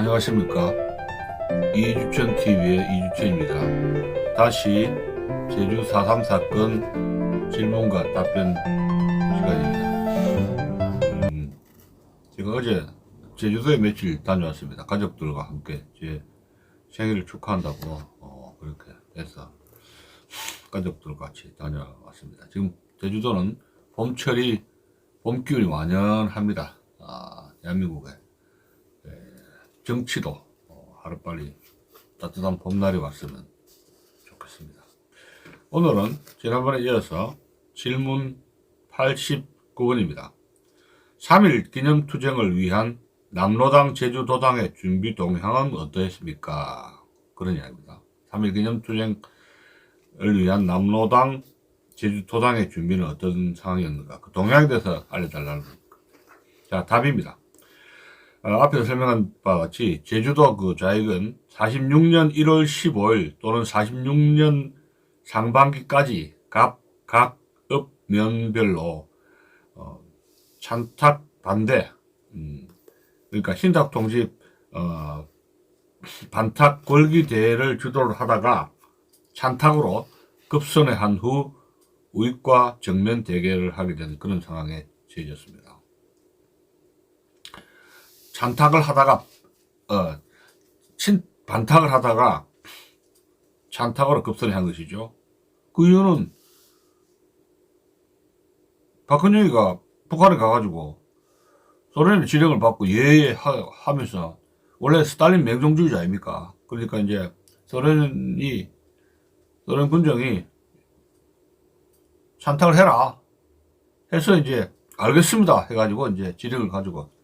안녕하십니까. 이주천TV의 이주천입니다. 다시 제주 4.3 사건 질문과 답변 시간입니다. 제가 어제 제주도에 며칠 다녀왔습니다. 가족들과 함께 제 생일을 축하한다고 그렇게 해서 가족들과 같이 다녀왔습니다. 지금 제주도는 봄철이 봄기운이 완연합니다. 대한민국에 정치도 하루빨리 따뜻한 봄날이 왔으면 좋겠습니다. 오늘은 지난번에 이어서 질문 89번입니다. 3.1 기념투쟁을 위한 남로당 제주도당의 준비 동향은 어떠했습니까? 그런 이야기입니다. 3.1 기념투쟁을 위한 남로당 제주도당의 준비는 어떤 상황이었는가? 그 동향에 대해서 알려달라는 겁니다. 자, 답입니다. 앞에서 설명한 바와 같이 제주도 그 좌익은 46년 1월 15일 또는 46년 상반기까지 각 읍 면별로 찬탁 반대, 그러니까 신탁 통집 반탁 걸기 대회를 주도를 하다가 찬탁으로 급선회한 후 우익과 정면 대결을 하게 된 그런 상황에 처해졌습니다. 찬탁을 하다가 반탁을 하다가 찬탁으로 급선회한 것이죠. 그 이유는 박헌영이가 북한에 가가지고 소련의 지령을 받고 예하면서 원래 스탈린 맹종주의자 아닙니까? 그러니까 이제 소련 군정이 찬탁을 해라 해서 이제 알겠습니다 해가지고 이제 지령을 가지고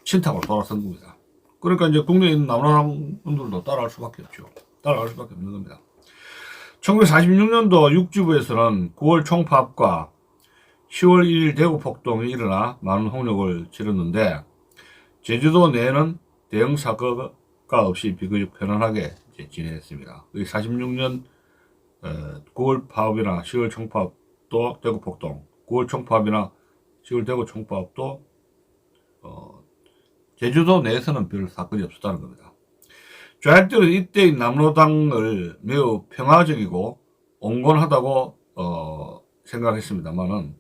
친탁으로 돌아선 겁니다. 그러니까 이제 국내에 있는 남로당 분들도 따라할 수밖에 없죠. 따라갈 수밖에 없는 겁니다. 1946년도 육지부에서는 9월 총파업과 10월 1일 대구 폭동이 일어나 많은 홍역을 치렀는데 제주도 내에는 대형 사고가 없이 비교적 편안하게 지냈습니다. 46년 9월 파업이나 10월 총파업도 대구 폭동, 9월 총파업이나 10월 대구 총파업도 제주도 내에서는 별 사건이 없었다는 겁니다. 좌익들은 이때의 남로당을 매우 평화적이고 온건하다고 생각했습니다만은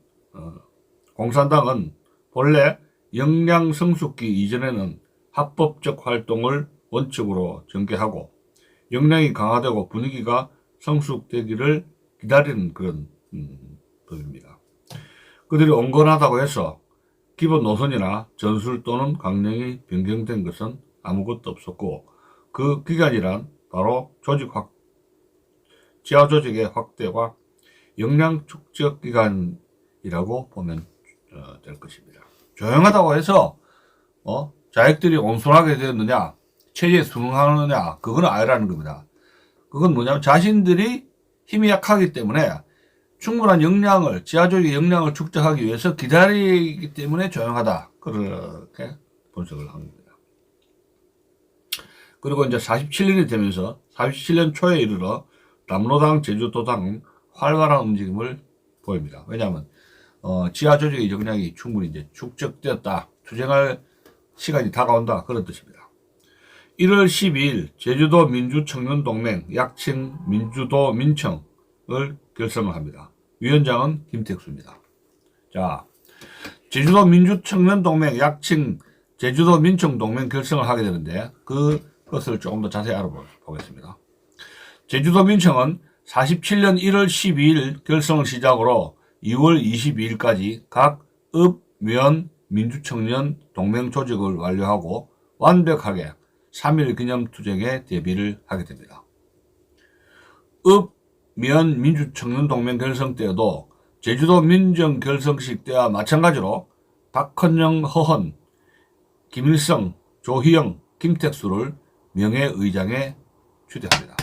공산당은 본래 역량 성숙기 이전에는 합법적 활동을 원칙으로 전개하고 역량이 강화되고 분위기가 성숙되기를 기다리는 그런 법입니다. 그들이 온건하다고 해서 기본 노선이나 전술 또는 강령이 변경된 것은 아무것도 없었고 그 기간이란 바로 지하 조직의 확대와 역량 축적 기간이라고 보면 될 것입니다. 조용하다고 해서 좌익들이 온순하게 되었느냐, 체제에 순응하느냐, 그건 아니라는 겁니다. 그건 뭐냐면 자신들이 힘이 약하기 때문에 충분한 역량을, 지하조직의 역량을 축적하기 위해서 기다리기 때문에 조용하다. 그렇게 분석을 한 겁니다. 그리고 이제 47년이 되면서 47년 초에 이르러 남로당, 제주도당은 활발한 움직임을 보입니다. 왜냐하면, 지하조직의 역량이 충분히 이제 축적되었다. 투쟁할 시간이 다가온다. 그런 뜻입니다. 1월 12일 제주도 민주청년동맹, 약칭 민주도 민청을 결성을 합니다. 위원장은 김택수입니다. 자, 제주도 민주청년동맹, 약칭 제주도 민청동맹 결성을 하게 되는데 그것을 조금 더 자세히 알아보겠습니다. 제주도 민청은 47년 1월 12일 결성을 시작으로 2월 22일까지 각 읍, 면, 민주청년 동맹 조직을 완료하고 완벽하게 3.1 기념투쟁에 대비를 하게 됩니다. 읍, 면, 민주청년 동맹 결성 때에도 제주도 민정 결성식 때와 마찬가지로 박헌영, 허헌, 김일성, 조희영, 김택수를 명예의장에 추대합니다.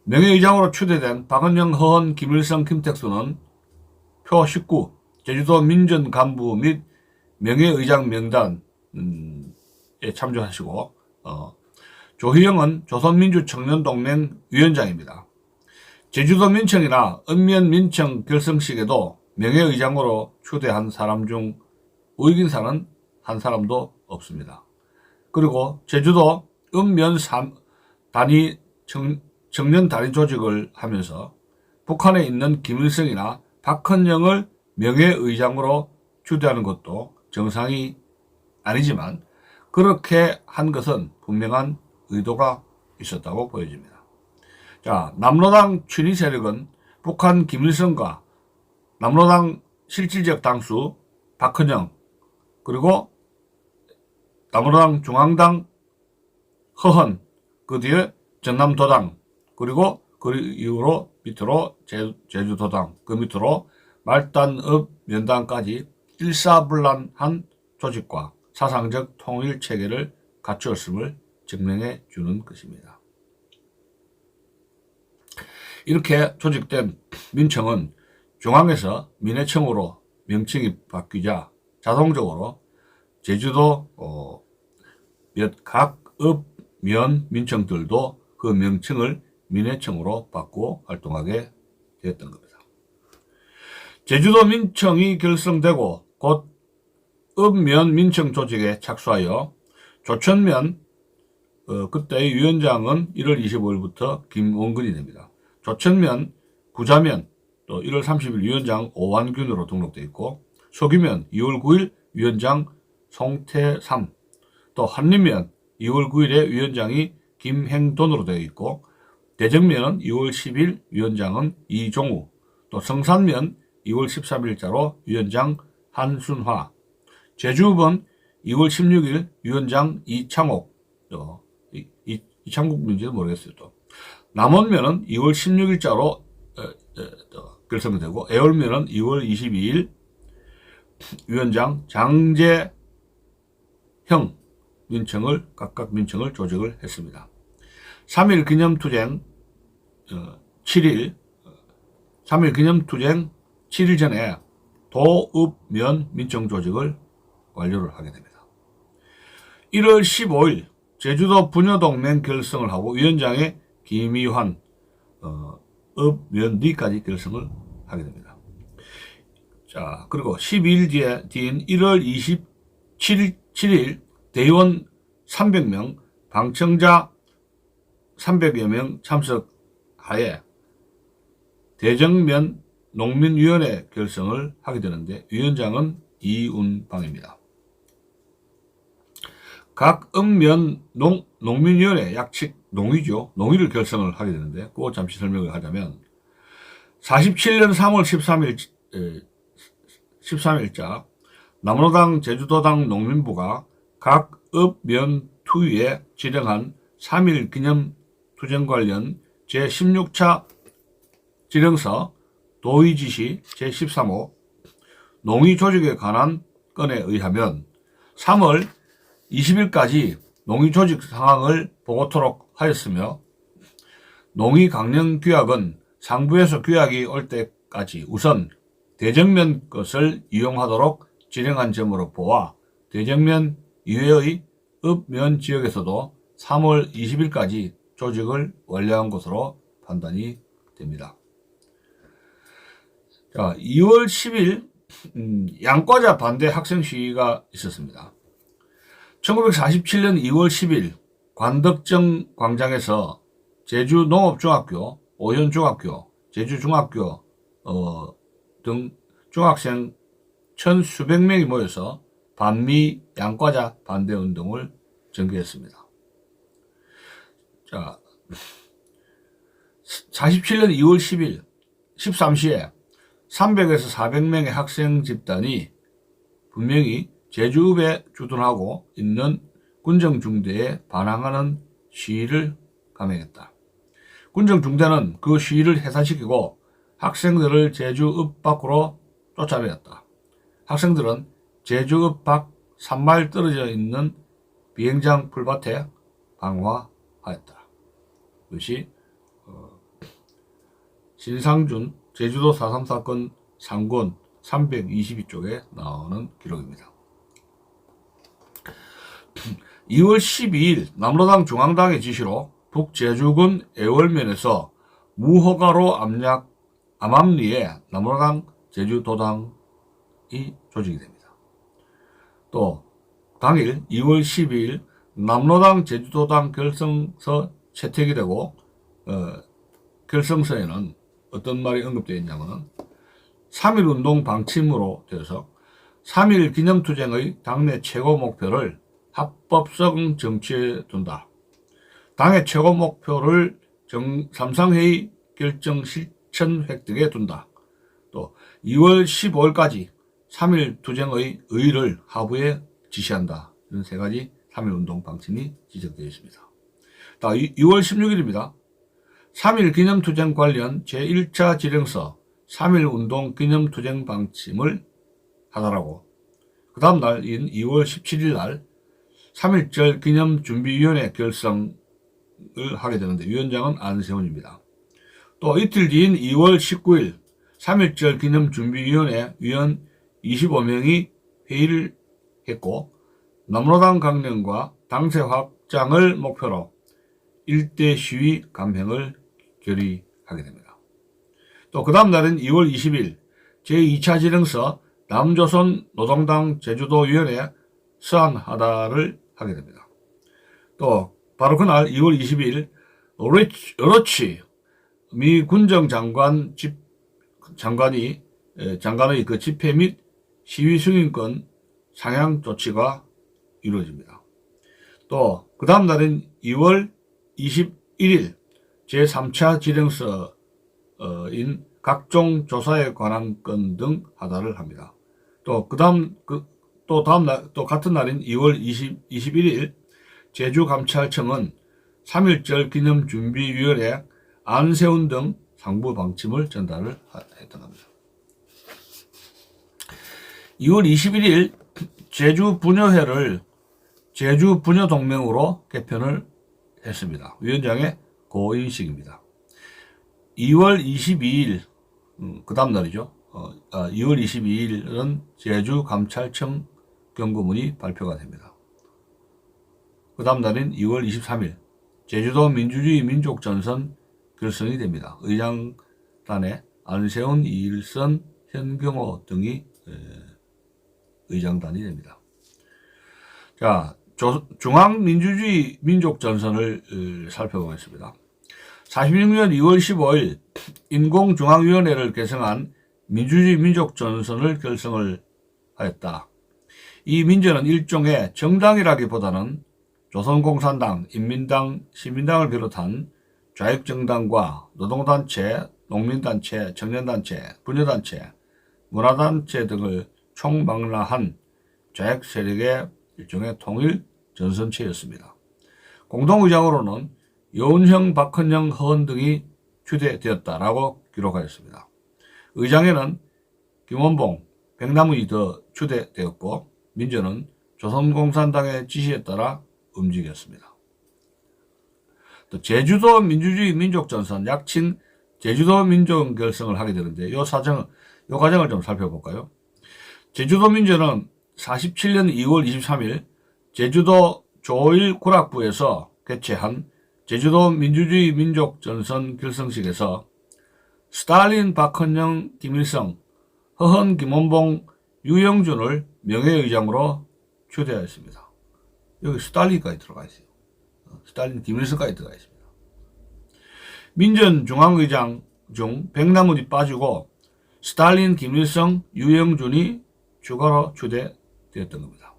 명예의장으로 추대된 박헌영, 허헌, 김일성, 김택수는 표 19 제주도 민전 간부 및 명예의장 명단에 참조하시고 조희영은 조선민주청년동맹 위원장입니다. 제주도 민청이나 읍면 민청 결성식에도 명예의장으로 추대한 사람 중 우익인사는 한 사람도 없습니다. 그리고 제주도 읍면 단위 청년 단위 조직을 하면서 북한에 있는 김일성이나 박헌영을 명예의장으로 추대하는 것도 정상이 아니지만 그렇게 한 것은 분명한 의도가 있었다고 보여집니다. 자, 남로당 친위 세력은 북한 김일성과 남로당 실질적 당수 박헌영, 그리고 남로당 중앙당 허헌, 그 뒤에 전남도당, 그리고 그 이후로 밑으로 제주도당, 그 밑으로 말단읍 연당까지 일사불란한 조직과 사상적 통일 체계를 갖추었음을 증명해 주는 것입니다. 이렇게 조직된 민청은 중앙에서 민해청으로 명칭이 바뀌자 자동적으로 제주도 각 읍, 면 민청들도 그 명칭을 민해청으로 바꾸어 활동하게 되었던 겁니다. 제주도 민청이 결성되고 곧 읍, 면 민청 조직에 착수하여 조천면 그때의 위원장은 1월 25일부터 김원근이 됩니다. 조천면, 부자면 또 1월 30일 위원장 오완균으로 등록되어 있고, 소규면 2월 9일 위원장 송태삼, 또 한림면 2월 9일에 위원장이 김행돈으로 되어 있고, 대정면은 2월 10일 위원장은 이종우, 또 성산면 2월 13일자로 위원장 한순화, 제주읍은 2월 16일 위원장 이창옥, 이창국 민지는 모르겠어요. 또 남원면은 2월 16일자로 결성되고, 애월면은 2월 22일 위원장 장재형 민청을 각각 민청을 조직을 했습니다. 3.1 기념투쟁 7일 전에 도읍면 민청 조직을 완료를 하게 됩니다. 1월 15일 제주도 부녀동맹 결성을 하고 위원장의 김희환 읍면리까지 결성을 하게 됩니다. 자, 그리고 12일 뒤인 1월 27일 대의원 300명, 방청자 300여 명 참석하에 대정면 농민위원회 결성을 하게 되는데 위원장은 이운방입니다. 각 읍면 농민위원회 약칙 농의를 결성을 하게 되는데 그거 잠시 설명을 하자면 47년 3월 13일자 남로당 제주도당 농민부가 각 읍면 투위에 지령한 3.1 기념 투쟁 관련 제16차 지령서 도의지시 제13호 농의 조직에 관한 건에 의하면 3월 20일까지 농의 조직 상황을 보고토록 하였으며, 농의 강령 규약은 상부에서 규약이 올 때까지 우선 대정면 것을 이용하도록 지령한 점으로 보아 대정면 이외의 읍면 지역에서도 3월 20일까지 조직을 완료한 것으로 판단이 됩니다. 자, 2월 10일 양과자 반대 학생 시위가 있었습니다. 1947년 2월 10일 관덕정 광장에서 제주농업중학교, 오현중학교, 제주중학교 등 중학생 천수백 명이 모여서 반미 양과자 반대 운동을 전개했습니다. 자, 47년 2월 10일 13시에 300에서 400명의 학생 집단이 분명히 제주읍에 주둔하고 있는 군정중대에 반항하는 시위를 감행했다. 군정중대는 그 시위를 해산시키고 학생들을 제주읍 밖으로 쫓아내었다. 학생들은 제주읍 밖 3마일 떨어져 있는 비행장 풀밭에 방화하였다. 이것이 신상준 제주도 4.3 사건 상권 322쪽에 나오는 기록입니다. 2월 12일 남로당 중앙당의 지시로 북제주군 애월면에서 무허가로 암암리에 남로당 제주도당이 조직이 됩니다. 또 당일 2월 12일 남로당 제주도당 결성서 채택이 되고 결성서에는 어떤 말이 언급되어 있냐면 3.1운동 방침으로 되어서 3.1 기념투쟁의 당내 최고 목표를 합법성 정치에 둔다. 당의 최고 목표를 삼상회의 결정 실천 획득에 둔다. 또 2월 15일까지 3.1 투쟁의 의의를 하부에 지시한다. 이런 세 가지 3.1운동 방침이 지적되어 있습니다. 2월 16일입니다. 3.1 기념투쟁 관련 제1차 지령서 3.1운동 기념투쟁 방침을 하다라고 그 다음날인 2월 17일 날 3.1절 기념준비위원회 결성을 하게 되는데 위원장은 안세훈입니다. 또 이틀 뒤인 2월 19일 3.1절 기념준비위원회 위원 25명이 회의를 했고 남로당 강령과 당세 확장을 목표로 일대 시위 감행을 결의하게 됩니다. 또 그 다음 날은 2월 20일 제2차 지령서 남조선 노동당 제주도위원회 서한하다를 하게 됩니다. 또 바로 그날 2월 22일 오로치 미 군정장관의 그 집회 및 시위 승인권 상향 조치가 이루어집니다. 또 그 다음 날인 2월 21일 제3차 지령서인 각종 조사에 관한 건 등 하다를 합니다. 또 같은 날인 2월 21일 제주감찰청은 3.1절 기념준비위원회 안세훈 등 상부 방침을 전달을 했던 겁니다. 2월 21일 제주분여회를 제주분여동맹으로 개편을 했습니다. 위원장의 고인식입니다. 2월 22일 그 다음 날이죠. 2월 22일은 제주감찰청 경고문이 발표가 됩니다. 그 다음 날인 2월 23일 제주도 민주주의 민족전선 결성이 됩니다. 의장단에 안세훈, 이일선, 현경호 등이 의장단이 됩니다. 자, 중앙민주주의 민족전선을 살펴보겠습니다. 46년 2월 15일 인공중앙위원회를 개성한 민주주의 민족전선을 결성을 하였다. 이 민전은 일종의 정당이라기보다는 조선공산당, 인민당, 시민당을 비롯한 좌익정당과 노동단체, 농민단체, 청년단체, 부녀단체, 문화단체 등을 총망라한 좌익 세력의 일종의 통일 전선체였습니다. 공동의장으로는 여운형, 박헌영, 허은 등이 추대되었다라고 기록하였습니다. 의장에는 김원봉, 백남의 더 추대되었고 민전은 조선공산당의 지시에 따라 움직였습니다. 또 제주도 민주주의 민족전선, 약칭 제주도 민족 결성을 하게 되는데 이 과정을 좀 살펴볼까요? 제주도 민전은 47년 2월 23일 제주도 조1구락부에서 개최한 제주도 민주주의 민족전선 결성식에서 스탈린, 박헌영, 김일성, 허헌, 김원봉, 유영준을 명예의장으로 추대하였습니다. 여기 스탈린까지 들어가 있어요. 스탈린, 김일성까지 들어가 있습니다. 민전 중앙의장 중 백남훈이 빠지고 스탈린, 김일성, 유영준이 추가로 추대되었던 겁니다.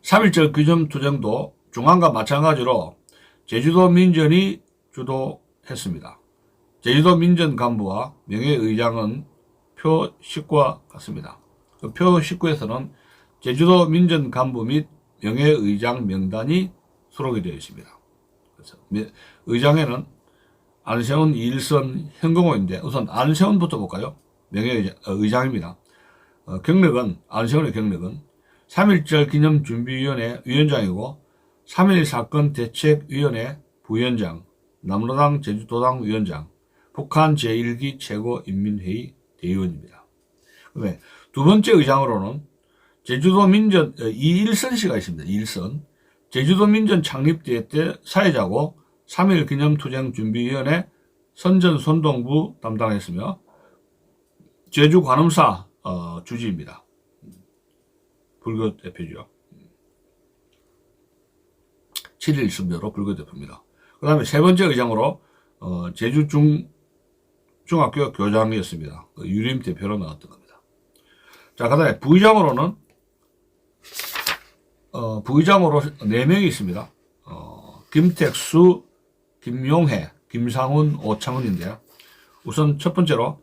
3.1절 기념투쟁도 중앙과 마찬가지로 제주도 민전이 주도했습니다. 제주도 민전 간부와 명예의장은 표 19와 같습니다. 표 19에서는 제주도 민전 간부 및 명예의장 명단이 수록이 되어 있습니다. 그래서 의장에는 안세훈, 이일선, 현경호인데 우선 안세훈부터 볼까요? 명예의장입니다. 경력은 안세훈의 경력은 3.1절 기념준비위원회 위원장이고 3.1 사건 대책위원회 부위원장, 남로당 제주도당 위원장, 북한 제1기 최고인민회의 대의원입니다. 그다음에 두 번째 의장으로는 제주도 민전 이일선 씨가 있습니다. 이일선. 제주도 민전 창립대 때 사회자고 3.1 기념투쟁준비위원회 선전선동부 담당했으며 제주 관음사 주지입니다. 불교 대표죠. 7일 선배로 불교대표입니다. 그 다음에 세 번째 의장으로 제주 중학교 교장이었습니다. 유림 대표로 나왔던 겁니다. 자, 그 다음에 부의장으로는 부의장으로 4명이 있습니다. 김택수, 김용해, 김상훈, 오창훈인데요. 우선 첫 번째로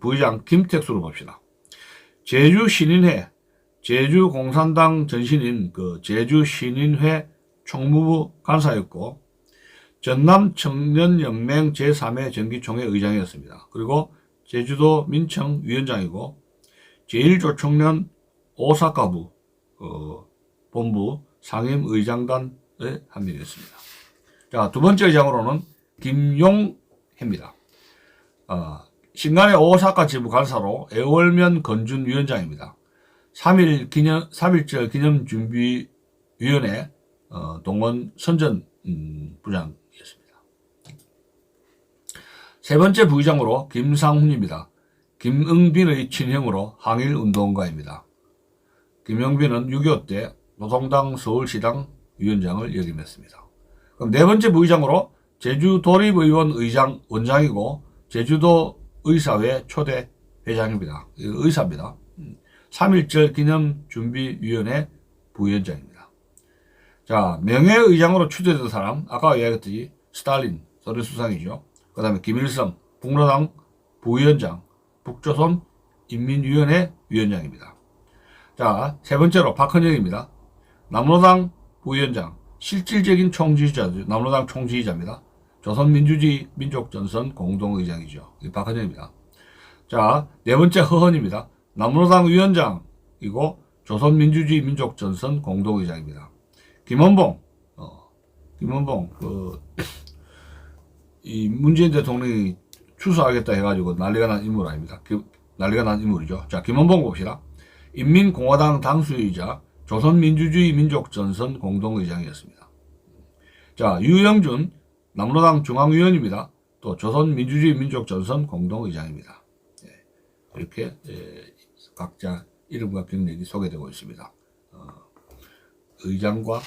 부의장 김택수로 봅시다. 제주신인회, 제주공산당 전신인 그 제주신인회 총무부 간사였고 전남청년연맹 제3회 정기총회 의장이었습니다. 그리고 제주도 민청 위원장이고 제1조총련 오사카부 본부 상임의장단의 한 명이었습니다. 자, 두 번째 의장으로는 김용해입니다. 신간의 오사카 지부 간사로 애월면 건준 위원장입니다. 3.1절 기념준비위원회 동원 선전 부장이었습니다. 세 번째 부의장으로 김상훈입니다. 김응빈의 친형으로 항일운동가입니다. 김영빈은 6.25 때 노동당 서울시당 위원장을 역임했습니다. 그럼 네 번째 부의장으로 제주도립의원 원장이고 제주도 의사회 초대 회장입니다. 의사입니다. 3.1절 기념준비위원회 부위원장입니다. 자, 명예의장으로 추대된 사람, 아까 이야기했듯이 스탈린, 소련 수상이죠. 그 다음에 김일성, 북로당 부위원장, 북조선 인민위원회 위원장입니다. 자, 세 번째로 박헌영입니다. 남로당 부위원장, 실질적인 총지휘자죠. 남로당 총지휘자입니다. 조선민주주의 민족전선 공동의장이죠. 박헌영입니다. 자, 네 번째 허헌입니다. 남로당 위원장이고 조선민주주의 민족전선 공동의장입니다. 김원봉, 이 문재인 대통령이 추수하겠다 해가지고 난리가 난 인물 아닙니다. 난리가 난 인물이죠. 자, 김원봉 봅시다. 인민공화당 당수이자 조선민주주의 민족전선 공동의장이었습니다. 자, 유영준 남로당 중앙위원입니다. 또 조선민주주의 민족전선 공동의장입니다. 이렇게 각자 이름과 경력이 소개되고 있습니다. 의장과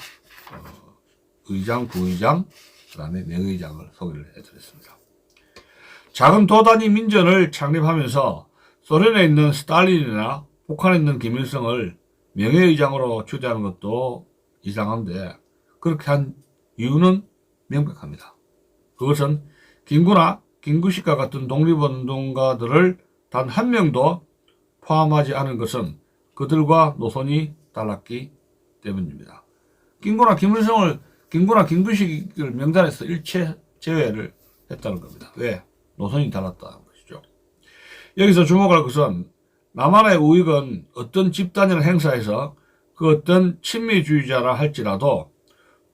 의장, 부의장, 그 다음에 명의장을 소개를 해드렸습니다. 작은 도단위 민전을 창립하면서 소련에 있는 스탈린이나 북한에 있는 김일성을 명예의장으로 추대하는 것도 이상한데 그렇게 한 이유는 명백합니다. 그것은 김구나 김구식과 같은 독립운동가들을 단 한 명도 포함하지 않은 것은 그들과 노선이 달랐기 때문입니다. 김구나 김구식을 명단에서 일체 제외를 했다는 겁니다. 왜? 노선이 달랐다는 것이죠. 여기서 주목할 것은 남한의 우익은 어떤 집단을 행사해서 그 어떤 친미주의자라 할지라도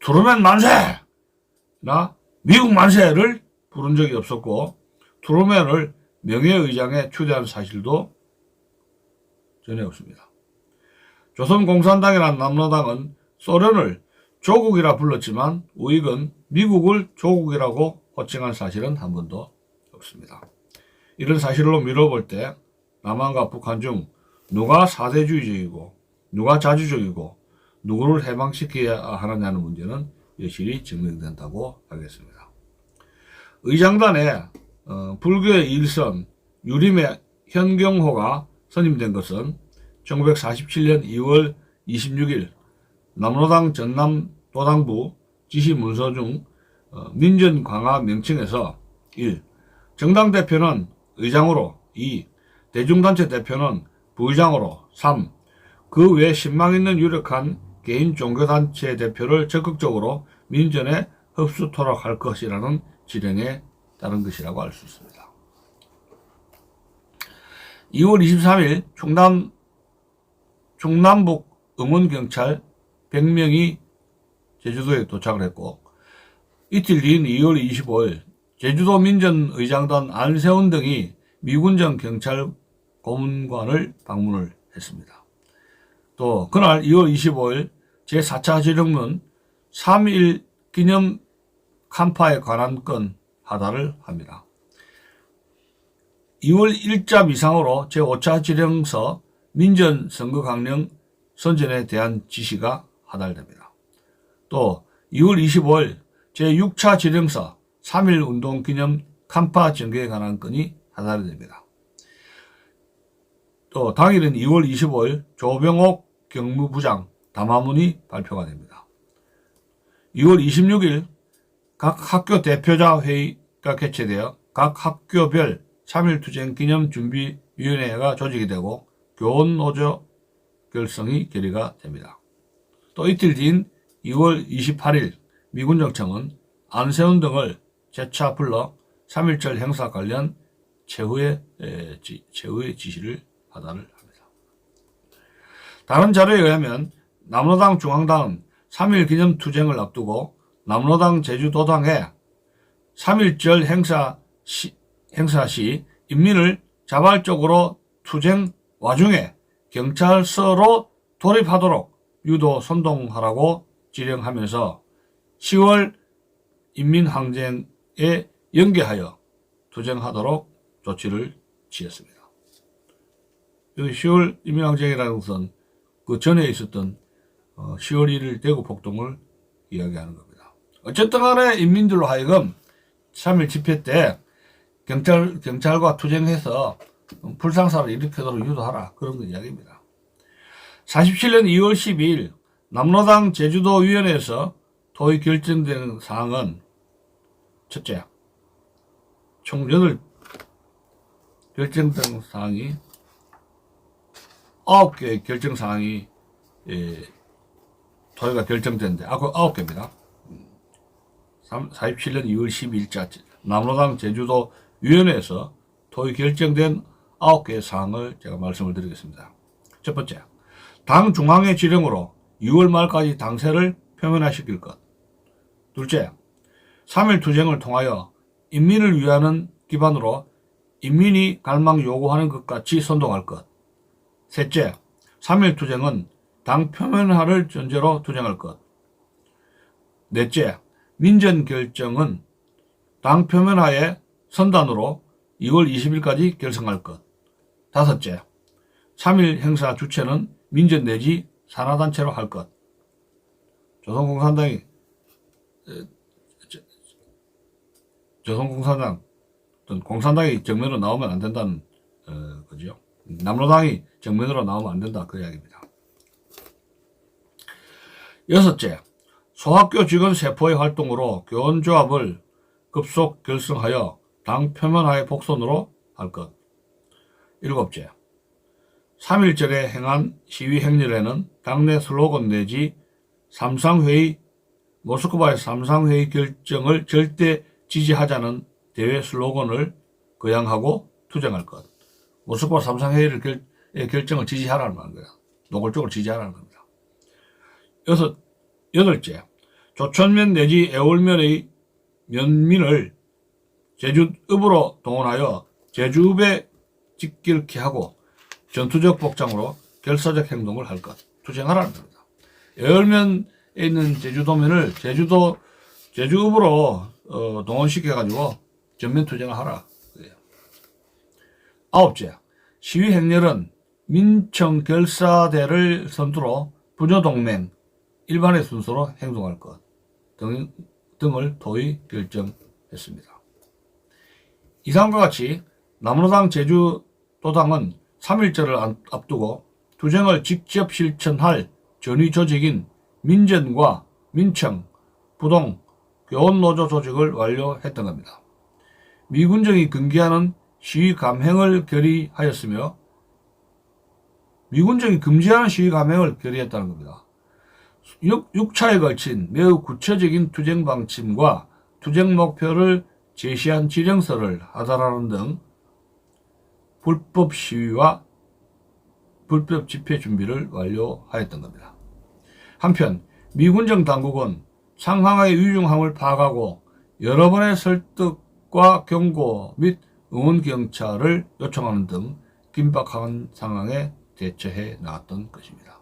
트루맨 만세나 미국 만세를 부른 적이 없었고 트루맨을 명예의장에 추대한 사실도 전혀 없습니다. 조선공산당이란 남로당은 소련을 조국이라 불렀지만 우익은 미국을 조국이라고 호칭한 사실은 한 번도 없습니다. 이런 사실로 미뤄볼 때 남한과 북한 중 누가 사대주의적이고 누가 자주적이고 누구를 해방시켜야 하느냐는 문제는 여실히 증명된다고 하겠습니다. 의장단에 불교의 일선 유림의 현경호가 선임된 것은 1947년 2월 26일 남로당 전남도당부 지시문서 중 민전 강화 명칭에서 1. 정당 대표는 의장으로 2. 대중단체 대표는 부의장으로 3. 그 외 신망 있는 유력한 개인 종교단체 대표를 적극적으로 민전에 흡수토록 할 것이라는 지령에 따른 것이라고 알 수 있습니다. 2월 23일 충남북 응원경찰 100명이 제주도에 도착을 했고 이틀 뒤인 2월 25일 제주도 민전의장단 안세훈 등이 미군정 경찰 고문관을 방문을 했습니다. 또 그날 2월 25일 제4차 지령문 3.1 기념 간파에 관한 건 하달을 합니다. 2월 1자 이상으로 제5차 지령서 민전 선거 강령 선전에 대한 지시가 하달됩니다. 또 2월 25일 제6차 지령서 3.1 운동 기념 간파 전개에 관한 건이 하달이 됩니다. 또 당일인 2월 25일 조병옥 경무부장 담화문이 발표가 됩니다. 2월 26일 각 학교 대표자 회의가 개최되어 각 학교별 3.1 투쟁 기념 준비위원회가 조직이 되고 교원노조 결성이 결의가 됩니다. 또 이틀 뒤인 2월 28일 미군정청은 안세훈 등을 재차 불러 3.1절 행사 관련 최후의 지시를 하달을 합니다. 다른 자료에 의하면 남로당 중앙당은 3.1 기념 투쟁을 앞두고 남로당 제주도당에 3.1절 행사 시 인민을 자발적으로 투쟁 와중에 경찰서로 돌입하도록 유도 선동하라고 지령하면서 10월 인민항쟁에 연계하여 투쟁하도록 조치를 취했습니다. 여기 10월 인민항쟁이라는 것은 그 전에 있었던 10월 1일 대구 폭동을 이야기하는 겁니다. 어쨌든 간에 인민들로 하여금 3.1 집회 때 경찰과 투쟁해서 불상사를 일으키도록 유도하라. 그런 이야기입니다. 47년 2월 12일 남로당 제주도위원회에서 토의 결정된 사항은 첫째, 총 8 결정된 사항이 9개의 결정사항이 토의가 결정됐는데 9개입니다. 47년 2월 12일자 남로당 제주도위원회에서 토의 결정된 9개의 사항을 제가 말씀을 드리겠습니다. 첫 번째, 당 중앙의 지령으로 6월 말까지 당세를 표면화시킬 것. 둘째, 3.1 투쟁을 통하여 인민을 위하는 기반으로 인민이 갈망 요구하는 것 같이 선동할 것. 셋째, 3.1 투쟁은 당 표면화를 전제로 투쟁할 것. 넷째, 민전 결정은 당 표면화의 선단으로 2월 20일까지 결성할 것. 다섯째, 3.1 행사 주체는 민전 내지 산하단체로 할 것. 조선공산당이 공산당이 정면으로 나오면 안 된다는 거죠. 남로당이 정면으로 나오면 안 된다 그 이야기입니다. 여섯째, 소학교 직원 세포의 활동으로 교원조합을 급속 결성하여 당 표면화의 복선으로 할 것. 일곱째, 3.1절에 행한 시위 행렬에는 당내 슬로건 내지 모스크바의 3상회의 결정을 절대 지지하자는 대외 슬로건을 거양하고 투쟁할 것. 모스크바 3상회의의 결정을 지지하라는 거예요. 노골적으로 지지하라는 겁니다. 여덟째, 조천면 내지 애월면의 면민을 제주읍으로 동원하여 제주읍에 집결케 하고 전투적 복장으로 결사적 행동을 할 것. 투쟁하라는 겁니다. 애월면에 있는 제주도민을 제주읍으로 동원시켜가지고 전면 투쟁을 하라. 아홉째, 시위 행렬은 민청 결사대를 선두로 부녀동맹 일반의 순서로 행동할 것 등을 토의 결정했습니다. 이상과 같이 남로당 제주도당은 3.1절을 앞두고 투쟁을 직접 실천할 전위 조직인 민전과 민청, 부동, 교원노조 조직을 완료했던 겁니다. 미군정이 금기하는 시위 감행을 결의하였으며 미군정이 금지하는 시위 감행을 결의했다는 겁니다. 6차에 걸친 매우 구체적인 투쟁 방침과 투쟁 목표를 제시한 지령서를 하달하는 등 불법 시위와 불법 집회 준비를 완료하였던 겁니다. 한편 미군정 당국은 상황의 위중함을 파악하고 여러 번의 설득과 경고 및 응원 경찰을 요청하는 등 긴박한 상황에 대처해 나갔던 것입니다.